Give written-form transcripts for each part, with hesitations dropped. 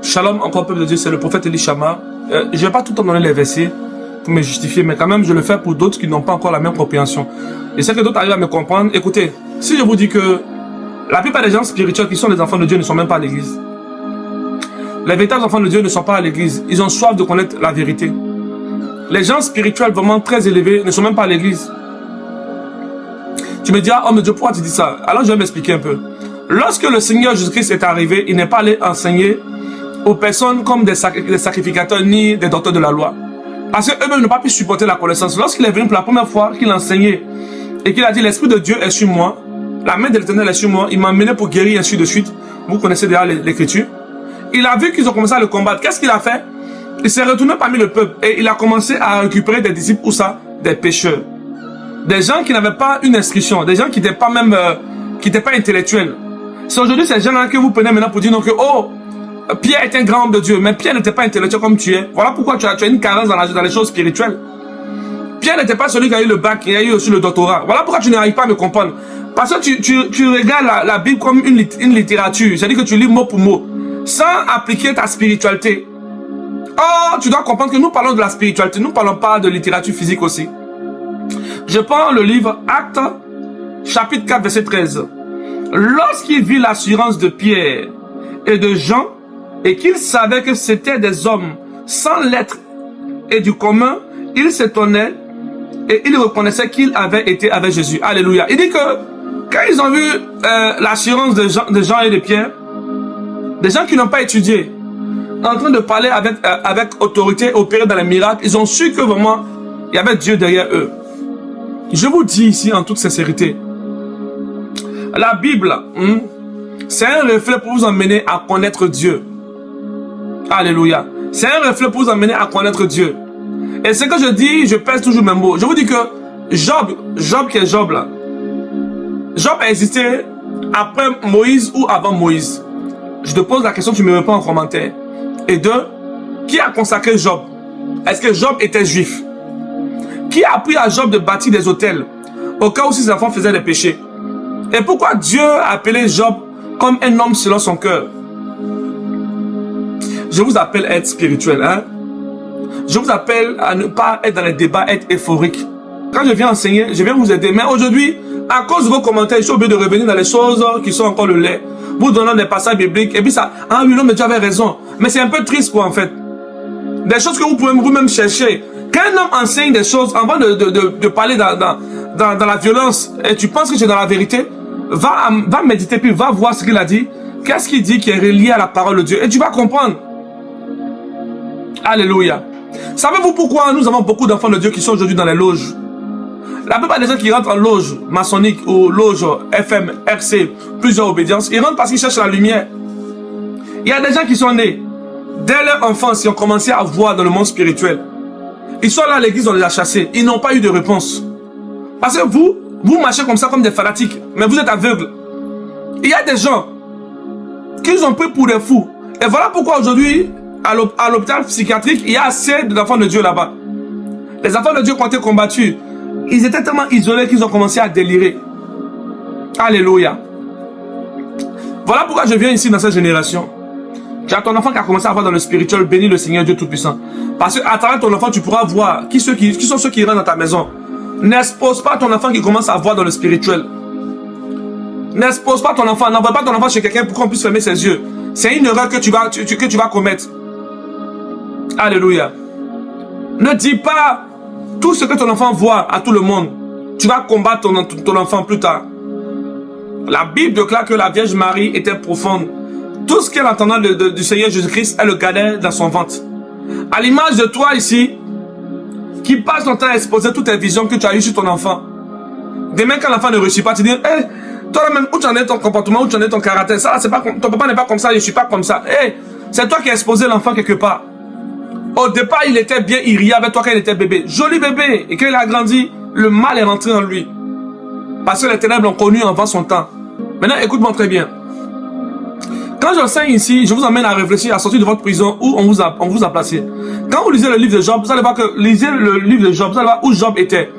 Shalom, encore peuple de Dieu, c'est le prophète Elishama. Je ne vais pas tout le temps donner les versets pour me justifier, mais quand même, je le fais pour d'autres qui n'ont pas encore la même compréhension. Et c'est que d'autres arrivent à me comprendre. Écoutez, si je vous dis que la plupart des gens spirituels qui sont les enfants de Dieu ne sont même pas à l'église. Les véritables enfants de Dieu ne sont pas à l'église. Ils ont soif de connaître la vérité. Les gens spirituels vraiment très élevés ne sont même pas à l'église. Tu me diras, oh mais Dieu, pourquoi tu dis ça? Alors je vais m'expliquer un peu. Lorsque le Seigneur Jésus-Christ est arrivé, il n'est pas allé enseigner aux personnes comme des sacrificateurs ni des docteurs de la loi. Parce qu'eux-mêmes n'ont pas pu supporter la connaissance. Lorsqu'il est venu pour la première fois, qu'il enseignait et qu'il a dit l'Esprit de Dieu est sur moi, la main de l'Éternel est sur moi, il m'a emmené pour guérir ainsi de suite. Vous connaissez déjà l'Écriture. Il a vu qu'ils ont commencé à le combattre. Qu'est-ce qu'il a fait? Il s'est retourné parmi le peuple et il a commencé à récupérer des disciples ou ça, des pécheurs. Des gens qui n'avaient pas une inscription, des gens qui n'étaient pas même, qui n'étaient pas intellectuels. C'est aujourd'hui ces gens-là que vous prenez maintenant pour dire non que, oh, Pierre est un grand homme de Dieu, mais Pierre n'était pas intellectuel comme tu es. Voilà pourquoi tu as une carence dans les choses spirituelles. Pierre n'était pas celui qui a eu le bac, il a eu aussi le doctorat. Voilà pourquoi tu n'arrives pas à me comprendre. Parce que tu regardes la Bible comme une littérature, c'est-à-dire que tu lis mot pour mot, sans appliquer ta spiritualité. Oh, tu dois comprendre que nous parlons de la spiritualité, nous ne parlons pas de littérature physique aussi. Je prends le livre Actes, chapitre 4, verset 13. Lorsqu'il vit l'assurance de Pierre et de Jean, et qu'il savait que c'était des hommes sans lettres et du commun, il s'étonnait et il reconnaissait qu'il avait été avec Jésus. Alléluia. Il dit que quand ils ont vu l'assurance de Jean et de Pierre, des gens qui n'ont pas étudié, en train de parler avec autorité, opérer dans les miracles, ils ont su que vraiment, il y avait Dieu derrière eux. Je vous dis ici en toute sincérité, la Bible, c'est un reflet pour vous emmener à connaître Dieu. Alléluia. C'est un reflet pour vous emmener à connaître Dieu. Et ce que je dis, je pèse toujours mes mots. Je vous dis que Job qui est Job là, Job a existé après Moïse ou avant Moïse. Je te pose la question, tu me réponds en commentaire. Et deux, qui a consacré Job? Est-ce que Job était juif? Qui a appris à Job de bâtir des autels au cas où ses enfants faisaient des péchés? Et pourquoi Dieu a appelé Job comme un homme selon son cœur? Je vous appelle à être spirituel, hein? Je vous appelle à ne pas être dans les débats, être euphorique. Quand je viens enseigner, je viens vous aider. Mais aujourd'hui, à cause de vos commentaires, je suis obligé de revenir dans les choses qui sont encore le lait. Vous donnant des passages bibliques. Et puis ça, ah oui, non, mais tu avais raison. Mais c'est un peu triste, quoi, en fait. Des choses que vous pouvez vous-même chercher. Quand un homme enseigne des choses, avant de parler dans la violence, et tu penses que tu es dans la vérité, va méditer, puis va voir ce qu'il a dit. Qu'est-ce qu'il dit qui est relié à la parole de Dieu? Et tu vas comprendre. Alléluia. Savez-vous pourquoi nous avons beaucoup d'enfants de Dieu qui sont aujourd'hui dans les loges? La plupart des gens qui rentrent en loge maçonnique ou loge FM, RC, plusieurs obédiences, ils rentrent parce qu'ils cherchent la lumière. Il y a des gens qui sont nés, dès leur enfance, ils ont commencé à voir dans le monde spirituel. Ils sont là à l'église, on les a chassés. Ils n'ont pas eu de réponse. Parce que vous marchez comme ça comme des fanatiques, mais vous êtes aveugles. Il y a des gens qui ont pris pour des fous. Et voilà pourquoi aujourd'hui, à l'hôpital psychiatrique, il y a assez d'enfants de Dieu là-bas. Les enfants de Dieu qui ont été combattus, ils étaient tellement isolés qu'ils ont commencé à délirer. Alléluia. Voilà pourquoi je viens ici dans cette génération. Tu as ton enfant qui a commencé à voir dans le spirituel, bénis le Seigneur Dieu Tout-Puissant. Parce qu'à travers ton enfant, tu pourras voir qui sont ceux qui rentrent dans ta maison. N'expose pas ton enfant qui commence à voir dans le spirituel. N'expose pas ton enfant, n'envoie pas ton enfant chez quelqu'un pour qu'on puisse fermer ses yeux. C'est une erreur que tu vas commettre. Alléluia. Ne dis pas tout ce que ton enfant voit à tout le monde. Tu vas combattre ton enfant plus tard. La Bible déclare que la Vierge Marie était profonde. Tout ce qu'elle entendait du Seigneur Jésus-Christ, elle le gardait dans son ventre. À l'image de toi ici, qui passe ton temps à exposer toutes tes visions que tu as eues sur ton enfant. Demain, quand l'enfant ne réussit pas, tu dis, hey, toi-même, où tu en es ton comportement, où tu en es ton caractère, ça, c'est pas, ton papa n'est pas comme ça, je ne suis pas comme ça. Hey, c'est toi qui as exposé l'enfant quelque part. Au départ, il était bien, il riait avec toi quand il était bébé. Joli bébé. Et quand il a grandi, le mal est rentré en lui. Parce que les ténèbres l'ont connu avant son temps. Maintenant, écoute-moi très bien. Quand j'enseigne ici, je vous emmène à réfléchir à sortir de votre prison où on vous a placé. Quand vous lisez le livre de Job, vous allez voir que, lisez le livre de Job, vous allez voir où Job était.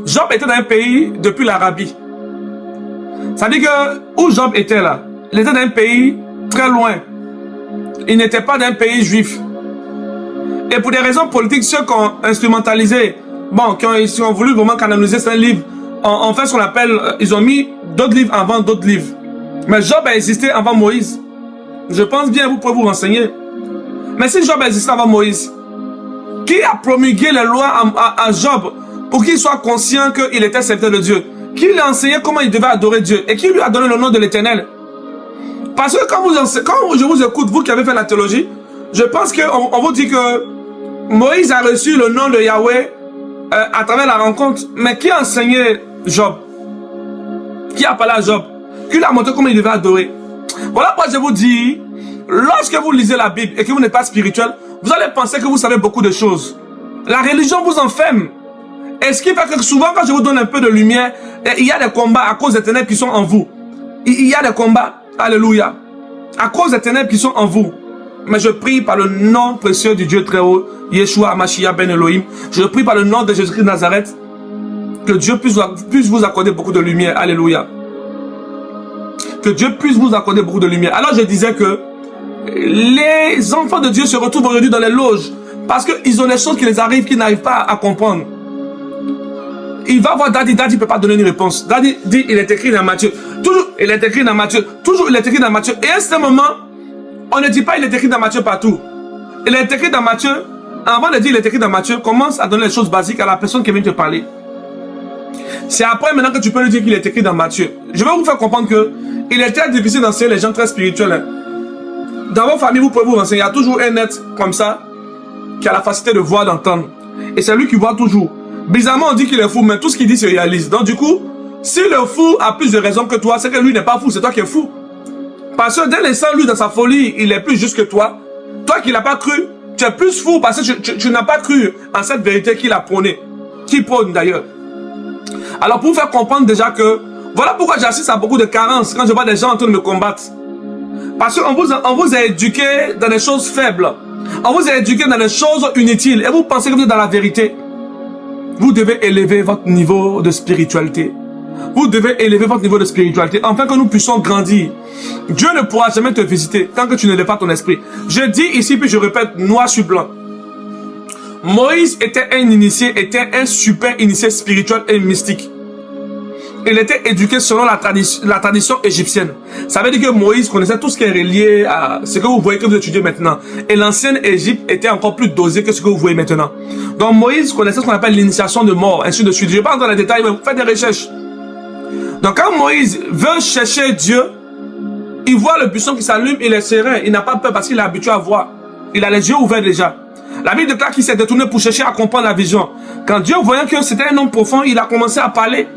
Job était dans un pays depuis l'Arabie. Ça veut dire que où Job était là, il était dans un pays très loin. Il n'était pas d'un pays juif. Et pour des raisons politiques, ceux qui ont instrumentalisé, qui ont voulu vraiment canoniser ce livre, ont fait ce qu'on appelle, ils ont mis d'autres livres avant d'autres livres. Mais Job a existé avant Moïse. Je pense bien, vous pouvez vous renseigner. Mais si Job a existé avant Moïse, qui a promulgué les lois à Job pour qu'il soit conscient qu'il était serviteur de Dieu? Qui lui a enseigné comment il devait adorer Dieu? Et qui lui a donné le nom de l'Éternel? Parce que quand je vous écoute, vous qui avez fait la théologie, je pense qu'on vous dit que Moïse a reçu le nom de Yahweh à travers la rencontre. Mais qui a enseigné Job? Qui a parlé à Job? Qui lui a montré comment il devait adorer? Voilà pourquoi je vous dis, lorsque vous lisez la Bible et que vous n'êtes pas spirituel, vous allez penser que vous savez beaucoup de choses. La religion vous enferme. Et ce qui fait que souvent, quand je vous donne un peu de lumière, il y a des combats à cause des ténèbres qui sont en vous. Il y a des combats, alléluia, à cause des ténèbres qui sont en vous. Mais je prie par le nom précieux du Dieu très haut, Yeshua Mashiach Ben Elohim. Je prie par le nom de Jésus-Christ de Nazareth, que Dieu puisse vous accorder beaucoup de lumière. Alléluia. Que Dieu puisse vous accorder beaucoup de lumière. Alors je disais que les enfants de Dieu se retrouvent aujourd'hui dans les loges parce qu'ils ont des choses qui les arrivent, qu'ils n'arrivent pas à comprendre. Il va voir Daddy, Daddy ne peut pas donner une réponse. Daddy dit, il est écrit dans Matthieu. Toujours, il est écrit dans Matthieu. Toujours, il est écrit dans Matthieu. Et à ce moment, on ne dit pas il est écrit dans Matthieu partout. Il est écrit dans Matthieu. Avant de dire il est écrit dans Matthieu, commence à donner les choses basiques à la personne qui vient te parler. C'est après maintenant que tu peux lui dire qu'il est écrit dans Matthieu. Je vais vous faire comprendre que il est très difficile d'enseigner les gens très spirituels. Dans vos familles, vous pouvez vous renseigner. Il y a toujours un être comme ça qui a la facilité de voir, d'entendre. Et c'est lui qui voit toujours. Bizarrement, on dit qu'il est fou, mais tout ce qu'il dit se réalise. Donc du coup, si le fou a plus de raisons que toi, c'est que lui n'est pas fou, c'est toi qui es fou. Parce que dès l'instant, lui, dans sa folie, il est plus juste que toi. Toi qui n'as pas cru, tu es plus fou parce que tu n'as pas cru en cette vérité qu'il a prônée. Qui prône d'ailleurs. Alors pour vous faire comprendre déjà que, voilà pourquoi j'assiste à beaucoup de carences quand je vois des gens en train de me combattre. Parce qu'on vous a éduqué dans des choses faibles. On vous a éduqué dans des choses inutiles. Et vous pensez que vous êtes dans la vérité. Vous devez élever votre niveau de spiritualité. Vous devez élever votre niveau de spiritualité afin que nous puissions grandir. Dieu ne pourra jamais te visiter tant que tu n'élèves pas ton esprit. Je dis ici, puis je répète, noir sur blanc. Moïse était un initié, était un super initié spirituel et mystique. Il était éduqué selon la tradition égyptienne. Ça veut dire que Moïse connaissait tout ce qui est relié à ce que vous voyez que vous étudiez maintenant. Et l'ancienne Égypte était encore plus dosée que ce que vous voyez maintenant. Donc Moïse connaissait ce qu'on appelle l'initiation de mort, ainsi de suite. Je ne vais pas entrer dans les détails, mais vous faites des recherches. Donc quand Moïse veut chercher Dieu, il voit le buisson qui s'allume, il est serein, il n'a pas peur parce qu'il est habitué à voir. Il a les yeux ouverts déjà. La Bible déclare qu'il s'est détourné pour chercher à comprendre la vision. Quand Dieu voyant que c'était un homme profond, il a commencé à parler.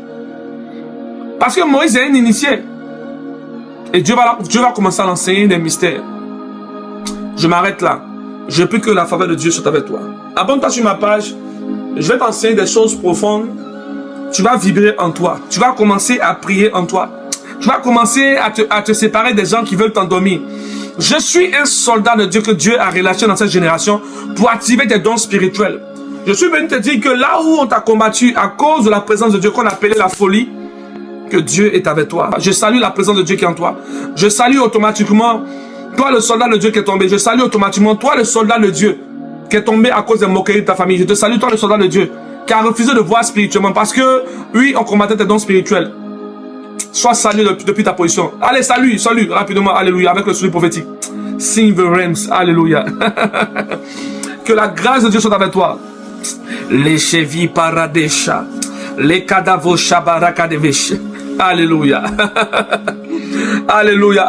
Parce que Moïse est un initié. Et Dieu va commencer à l'enseigner des mystères. Je m'arrête là. Je prie que la faveur de Dieu soit avec toi. Abonne-toi sur ma page. Je vais t'enseigner des choses profondes. Tu vas vibrer en toi. Tu vas commencer à prier en toi. Tu vas commencer à te séparer des gens qui veulent t'endormir. Je suis un soldat de Dieu que Dieu a relâché dans cette génération pour activer tes dons spirituels. Je suis venu te dire que là où on t'a combattu à cause de la présence de Dieu qu'on appelait la folie, que Dieu est avec toi. Je salue la présence de Dieu qui est en toi. Je salue automatiquement toi le soldat de Dieu qui est tombé. Je salue automatiquement toi le soldat de Dieu qui est tombé à cause des moqueries de ta famille. Je te salue toi le soldat de Dieu qui a refusé de voir spirituellement parce que oui, on combattait tes dons spirituels. Sois salué depuis ta position. Allez, salut rapidement, alléluia, avec le soulier prophétique. Sing the realms, alléluia. Que la grâce de Dieu soit avec toi. Les chevilles paradesha, les cadavres shabarakadevish. Alléluia. Alléluia.